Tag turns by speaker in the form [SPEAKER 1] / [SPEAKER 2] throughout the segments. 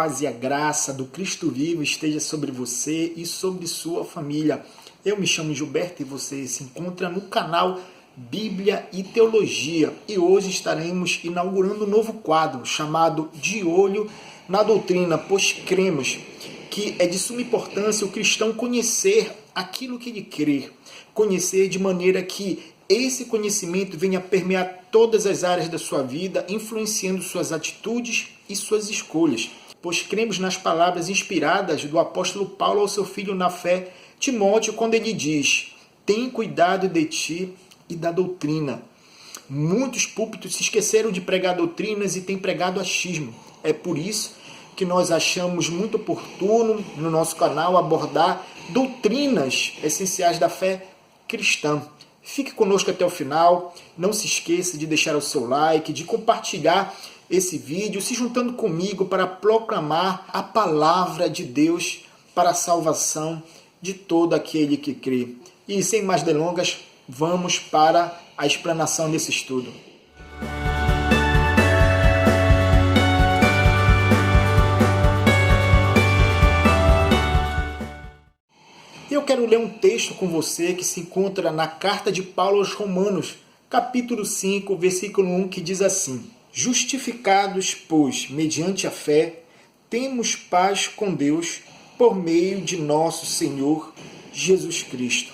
[SPEAKER 1] paz e a graça do Cristo vivo esteja sobre você e sobre sua família. Eu me chamo Gilberto e você se encontra no canal Bíblia e Teologia. E hoje estaremos inaugurando um novo quadro chamado De Olho na Doutrina, pois cremos que é de suma importância o cristão conhecer aquilo que ele crê, conhecer de maneira que esse conhecimento venha permear todas as áreas da sua vida, influenciando suas atitudes e suas escolhas. Pois cremos nas palavras inspiradas do apóstolo Paulo ao seu filho na fé, Timóteo, quando ele diz: tem cuidado de ti e da doutrina. Muitos púlpitos se esqueceram de pregar doutrinas e têm pregado achismo. É por isso que nós achamos muito oportuno no nosso canal abordar doutrinas essenciais da fé cristã. Fique conosco até o final, não se esqueça de deixar o seu like, de compartilhar esse vídeo, se juntando comigo para proclamar a palavra de Deus para a salvação de todo aquele que crê. E sem mais delongas, vamos para a explanação desse estudo. Eu quero ler um texto com você que se encontra na carta de Paulo aos Romanos, capítulo 5, versículo 1, que diz assim: justificados, pois, mediante a fé, temos paz com Deus por meio de nosso Senhor Jesus Cristo.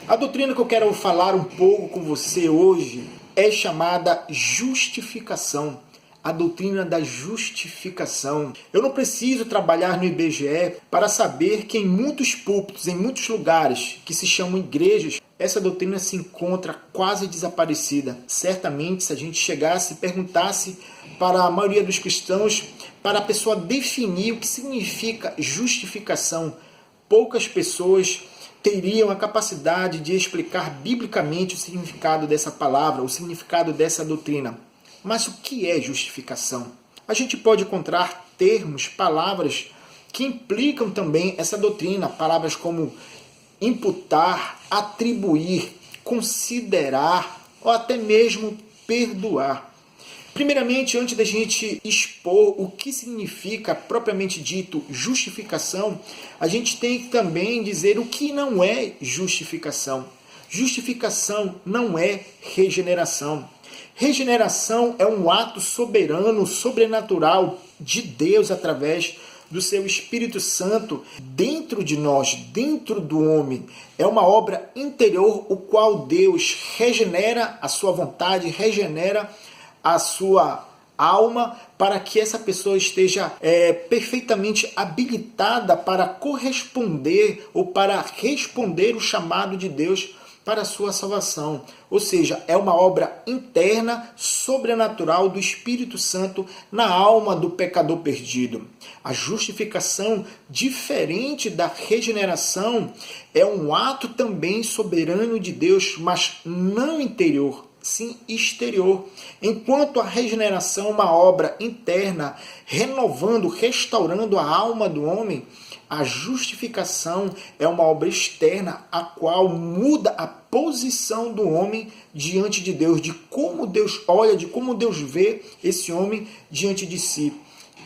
[SPEAKER 1] A doutrina que eu quero falar um pouco com você hoje é chamada justificação. A doutrina da justificação. Eu não preciso trabalhar no IBGE para saber que em muitos púlpitos, em muitos lugares que se chamam igrejas, essa doutrina se encontra quase desaparecida. Certamente, se a gente chegasse e perguntasse para a maioria dos cristãos, para a pessoa definir o que significa justificação, poucas pessoas teriam a capacidade de explicar biblicamente o significado dessa palavra, o significado dessa doutrina. Mas o que é justificação? A gente pode encontrar termos, palavras que implicam também essa doutrina. Palavras como imputar, atribuir, considerar ou até mesmo perdoar. Primeiramente, antes da gente expor o que significa propriamente dito justificação, a gente tem que também dizer o que não é justificação. Justificação não é regeneração. Regeneração é um ato soberano, sobrenatural de Deus através do seu Espírito Santo dentro de nós, dentro do homem. É uma obra interior, o qual Deus regenera a sua vontade, regenera a sua alma para que essa pessoa esteja perfeitamente habilitada para corresponder ou para responder o chamado de Deus para a sua salvação. Ou seja, é uma obra interna, sobrenatural do Espírito Santo na alma do pecador perdido. A justificação, diferente da regeneração, é um ato também soberano de Deus, mas não interior, sim exterior. Enquanto a regeneração é uma obra interna, renovando, restaurando a alma do homem, a justificação é uma obra externa, a qual muda a posição do homem diante de Deus, de como Deus olha, de como Deus vê esse homem diante de si.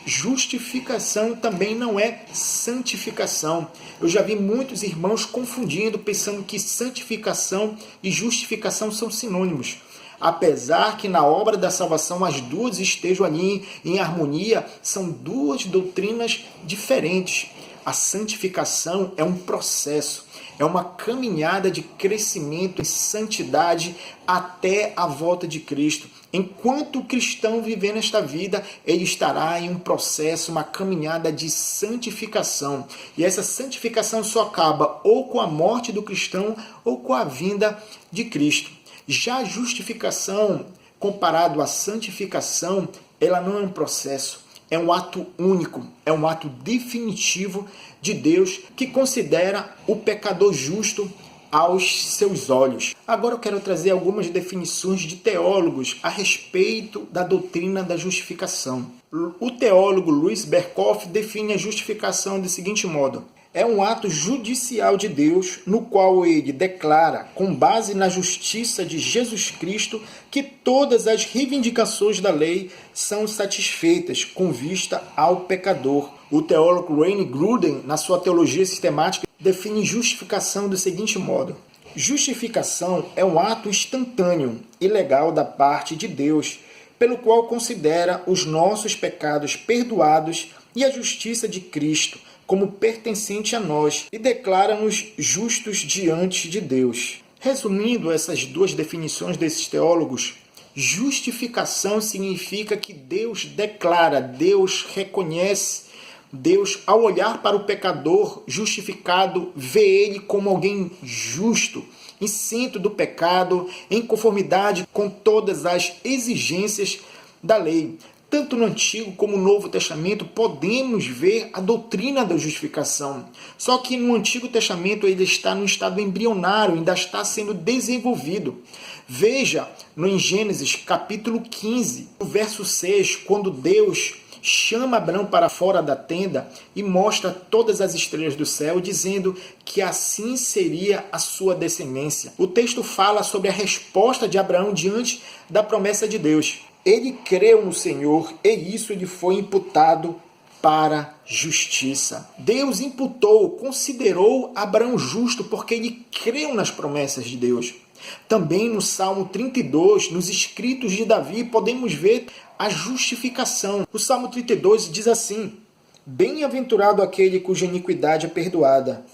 [SPEAKER 1] Justificação também não é santificação. Eu já vi muitos irmãos confundindo, pensando que santificação e justificação são sinônimos. Apesar que na obra da salvação as duas estejam ali em harmonia, são duas doutrinas diferentes. A santificação é um processo, é uma caminhada de crescimento em santidade até a volta de Cristo. Enquanto o cristão viver nesta vida, ele estará em um processo, uma caminhada de santificação. E essa santificação só acaba ou com a morte do cristão ou com a vinda de Cristo. Já a justificação, comparado à santificação, ela não é um processo. É um ato único, é um ato definitivo de Deus que considera o pecador justo aos seus olhos. Agora eu quero trazer algumas definições de teólogos a respeito da doutrina da justificação. O teólogo Louis Berkhof define a justificação do seguinte modo: é um ato judicial de Deus, no qual ele declara, com base na justiça de Jesus Cristo, que todas as reivindicações da lei são satisfeitas com vista ao pecador. O teólogo Wayne Grudem, na sua teologia sistemática, define justificação do seguinte modo: justificação é um ato instantâneo e legal da parte de Deus, pelo qual considera os nossos pecados perdoados e a justiça de Cristo como pertencente a nós e declara-nos justos diante de Deus. Resumindo essas duas definições desses teólogos, justificação significa que Deus declara, Deus reconhece, Deus, ao olhar para o pecador justificado, vê ele como alguém justo, isento do pecado, em conformidade com todas as exigências da lei. Tanto no Antigo como no Novo Testamento podemos ver a doutrina da justificação. Só que no Antigo Testamento ele está no estado embrionário, ainda está sendo desenvolvido. Veja em Gênesis capítulo 15, no verso 6, quando Deus chama Abraão para fora da tenda e mostra todas as estrelas do céu, dizendo que assim seria a sua descendência. O texto fala sobre a resposta de Abraão diante da promessa de Deus. Ele creu no Senhor e isso lhe foi imputado para justiça. Deus imputou, considerou Abraão justo porque ele creu nas promessas de Deus. Também no Salmo 32, nos escritos de Davi, podemos ver a justificação. O Salmo 32 diz assim: bem-aventurado aquele cuja iniquidade é perdoada,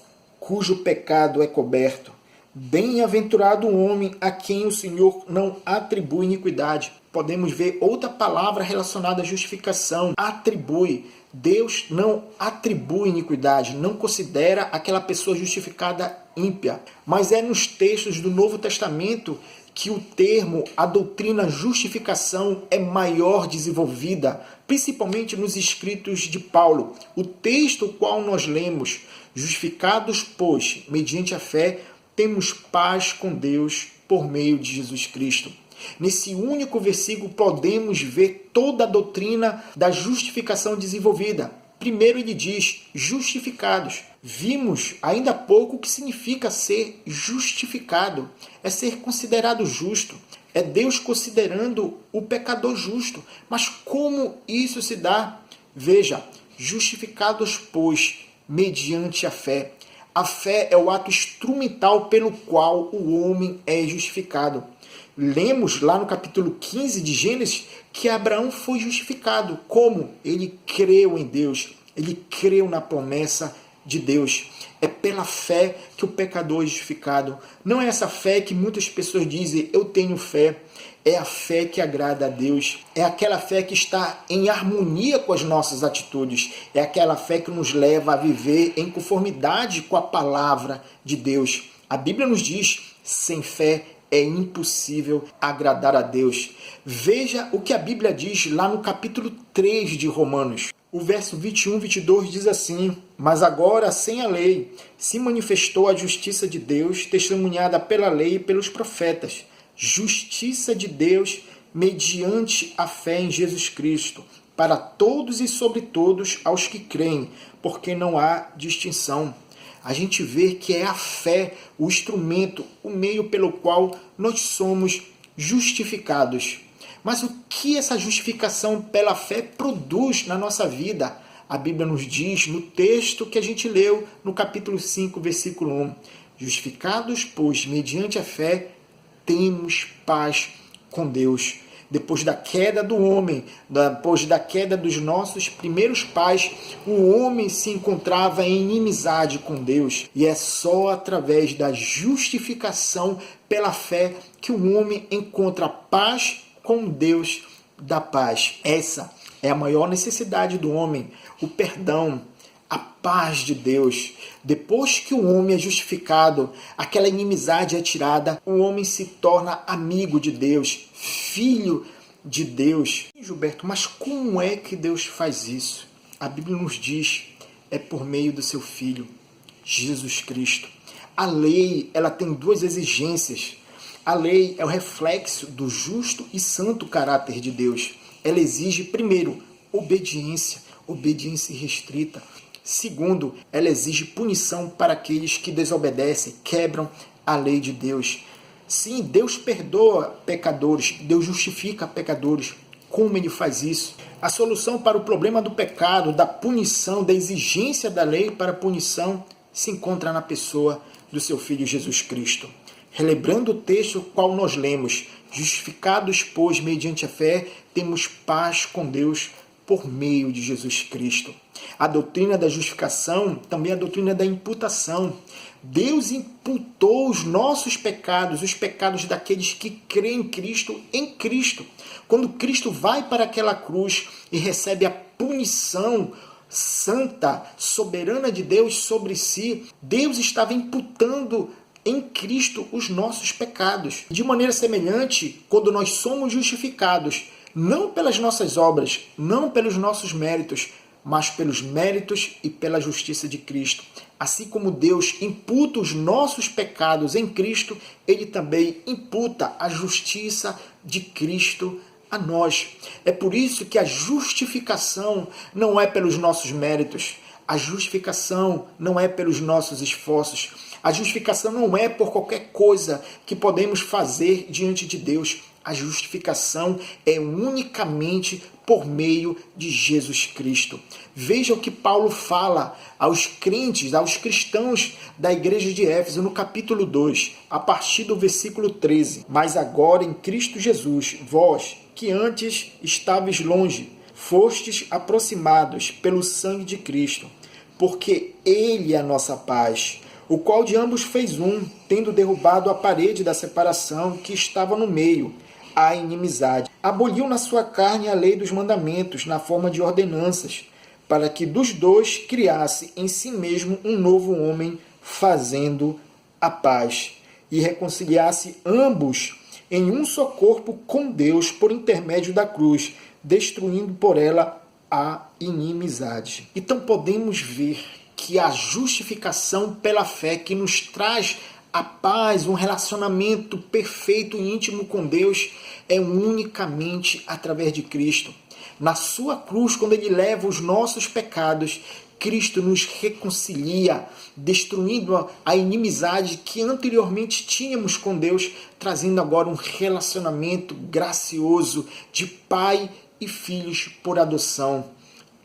[SPEAKER 1] cujo pecado é coberto. Bem-aventurado o homem a quem o Senhor não atribui iniquidade. Podemos ver outra palavra relacionada à justificação. Atribui. Deus não atribui iniquidade, não considera aquela pessoa justificada ímpia. Mas é nos textos do Novo Testamento que o termo, a doutrina justificação é maior desenvolvida, principalmente nos escritos de Paulo. O texto qual nós lemos, justificados, pois, mediante a fé, temos paz com Deus por meio de Jesus Cristo. Nesse único versículo podemos ver toda a doutrina da justificação desenvolvida. Primeiro ele diz, justificados. Vimos ainda há pouco o que significa ser justificado. É ser considerado justo. É Deus considerando o pecador justo. Mas como isso se dá? Veja, justificados, pois, mediante a fé. A fé é o ato instrumental pelo qual o homem é justificado. Lemos lá no capítulo 15 de Gênesis que Abraão foi justificado. Como? Ele creu em Deus. Ele creu na promessa de Deus. É pela fé que o pecador é justificado. Não é essa fé que muitas pessoas dizem, eu tenho fé. É a fé que agrada a Deus. É aquela fé que está em harmonia com as nossas atitudes. É aquela fé que nos leva a viver em conformidade com a palavra de Deus. A Bíblia nos diz, sem fé é impossível agradar a Deus. Veja o que a Bíblia diz lá no capítulo 3 de Romanos. O verso 21 e 22 diz assim: mas agora, sem a lei, se manifestou a justiça de Deus, testemunhada pela lei e pelos profetas. Justiça de Deus mediante a fé em Jesus Cristo, para todos e sobre todos aos que creem, porque não há distinção. A gente vê que é a fé, o instrumento, o meio pelo qual nós somos justificados. Mas o que essa justificação pela fé produz na nossa vida? A Bíblia nos diz no texto que a gente leu no capítulo 5, versículo 1. Justificados, pois, mediante a fé, temos paz com Deus. Depois da queda do homem, depois da queda dos nossos primeiros pais, o homem se encontrava em inimizade com Deus. E é só através da justificação pela fé que o homem encontra paz com Deus da paz. Essa é a maior necessidade do homem, o perdão, a paz de Deus. Depois que o homem é justificado, aquela inimizade é tirada, o homem se torna amigo de Deus, filho de Deus. Gilberto, mas como é que Deus faz isso? A Bíblia nos diz, é por meio do seu Filho, Jesus Cristo. A lei, ela tem duas exigências. A lei é o reflexo do justo e santo caráter de Deus. Ela exige, primeiro, obediência restrita. Segundo, ela exige punição para aqueles que desobedecem, quebram a lei de Deus. Sim, Deus perdoa pecadores, Deus justifica pecadores. Como ele faz isso? A solução para o problema do pecado, da punição, da exigência da lei para a punição, se encontra na pessoa do seu Filho Jesus Cristo. Relembrando o texto qual nós lemos, justificados, pois, mediante a fé, temos paz com Deus por meio de Jesus Cristo. A doutrina da justificação também é a doutrina da imputação. Deus imputou os nossos pecados, os pecados daqueles que creem em Cristo. Quando Cristo vai para aquela cruz e recebe a punição santa, soberana de Deus sobre si, Deus estava imputando em Cristo os nossos pecados. De maneira semelhante, quando nós somos justificados, não pelas nossas obras, não pelos nossos méritos, mas pelos méritos e pela justiça de Cristo. Assim como Deus imputa os nossos pecados em Cristo, Ele também imputa a justiça de Cristo a nós. É por isso que a justificação não é pelos nossos méritos, a justificação não é pelos nossos esforços, a justificação não é por qualquer coisa que podemos fazer diante de Deus. A justificação é unicamente por meio de Jesus Cristo. Veja o que Paulo fala aos crentes, aos cristãos da igreja de Éfeso, no capítulo 2, a partir do versículo 13. Mas agora em Cristo Jesus, vós, que antes estáveis longe, fostes aproximados pelo sangue de Cristo, porque Ele é a nossa paz, o qual de ambos fez um, tendo derrubado a parede da separação que estava no meio, a inimizade. Aboliu na sua carne a lei dos mandamentos, na forma de ordenanças, para que dos dois criasse em si mesmo um novo homem, fazendo a paz, e reconciliasse ambos em um só corpo com Deus por intermédio da cruz, destruindo por ela a inimizade. Então podemos ver que a justificação pela fé que nos traz a paz, um relacionamento perfeito e íntimo com Deus, é unicamente através de Cristo. Na sua cruz, quando Ele leva os nossos pecados, Cristo nos reconcilia, destruindo a inimizade que anteriormente tínhamos com Deus, trazendo agora um relacionamento gracioso de pai e filhos por adoção.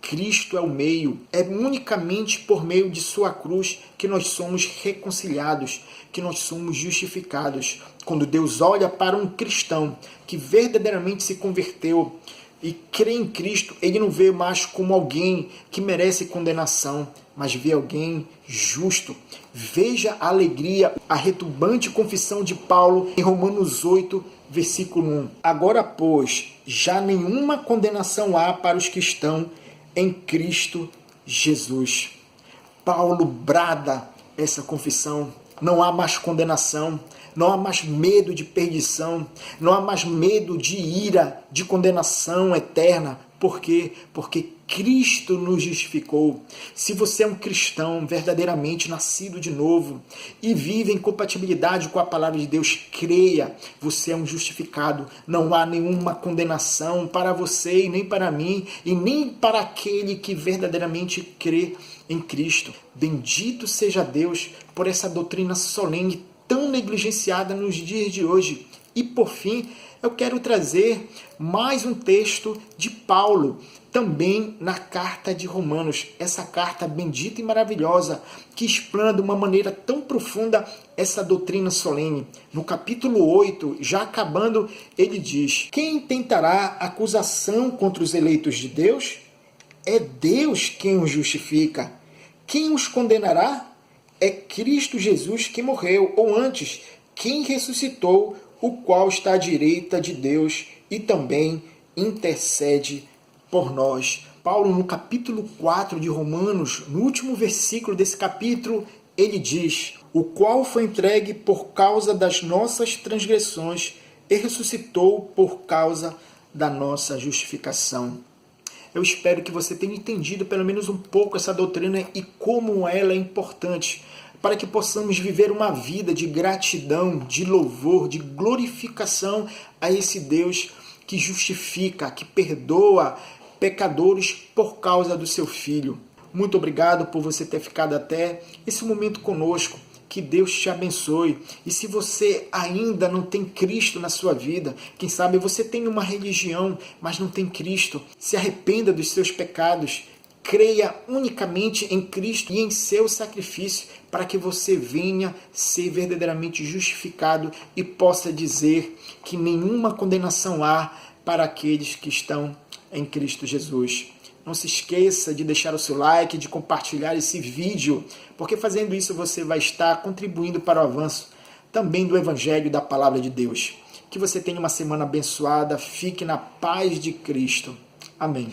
[SPEAKER 1] Cristo é o meio, é unicamente por meio de sua cruz que nós somos reconciliados, que nós somos justificados. Quando Deus olha para um cristão que verdadeiramente se converteu e crê em Cristo, Ele não vê mais como alguém que merece condenação, mas vê alguém justo. Veja a alegria, a retumbante confissão de Paulo em Romanos 8, versículo 1. Agora, pois, já nenhuma condenação há para os que estão em Cristo Jesus. Paulo brada essa confissão. Não há mais condenação, não há mais medo de perdição, não há mais medo de ira, de condenação eterna. Por quê? Porque Cristo nos justificou. Se você é um cristão verdadeiramente nascido de novo e vive em compatibilidade com a palavra de Deus, creia, você é um justificado. Não há nenhuma condenação para você e nem para mim e nem para aquele que verdadeiramente crê em Cristo. Bendito seja Deus por essa doutrina solene tão negligenciada nos dias de hoje. E por fim, eu quero trazer mais um texto de Paulo, também na carta de Romanos, essa carta bendita e maravilhosa, que explana de uma maneira tão profunda essa doutrina solene. No capítulo 8, já acabando, ele diz: quem tentará acusação contra os eleitos de Deus? É Deus quem os justifica. Quem os condenará? É Cristo Jesus que morreu, ou antes, quem ressuscitou, o qual está à direita de Deus e também intercede por nós. Paulo, no capítulo 4 de Romanos, no último versículo desse capítulo, ele diz: o qual foi entregue por causa das nossas transgressões e ressuscitou por causa da nossa justificação. Eu espero que você tenha entendido pelo menos um pouco essa doutrina e como ela é importante, para que possamos viver uma vida de gratidão, de louvor, de glorificação a esse Deus que justifica, que perdoa pecadores por causa do seu Filho. Muito obrigado por você ter ficado até esse momento conosco. Que Deus te abençoe. E se você ainda não tem Cristo na sua vida, quem sabe você tem uma religião, mas não tem Cristo, se arrependa dos seus pecados. Creia unicamente em Cristo e em seu sacrifício para que você venha ser verdadeiramente justificado e possa dizer que nenhuma condenação há para aqueles que estão em Cristo Jesus. Não se esqueça de deixar o seu like, de compartilhar esse vídeo, porque fazendo isso você vai estar contribuindo para o avanço também do Evangelho e da Palavra de Deus. Que você tenha uma semana abençoada, fique na paz de Cristo. Amém.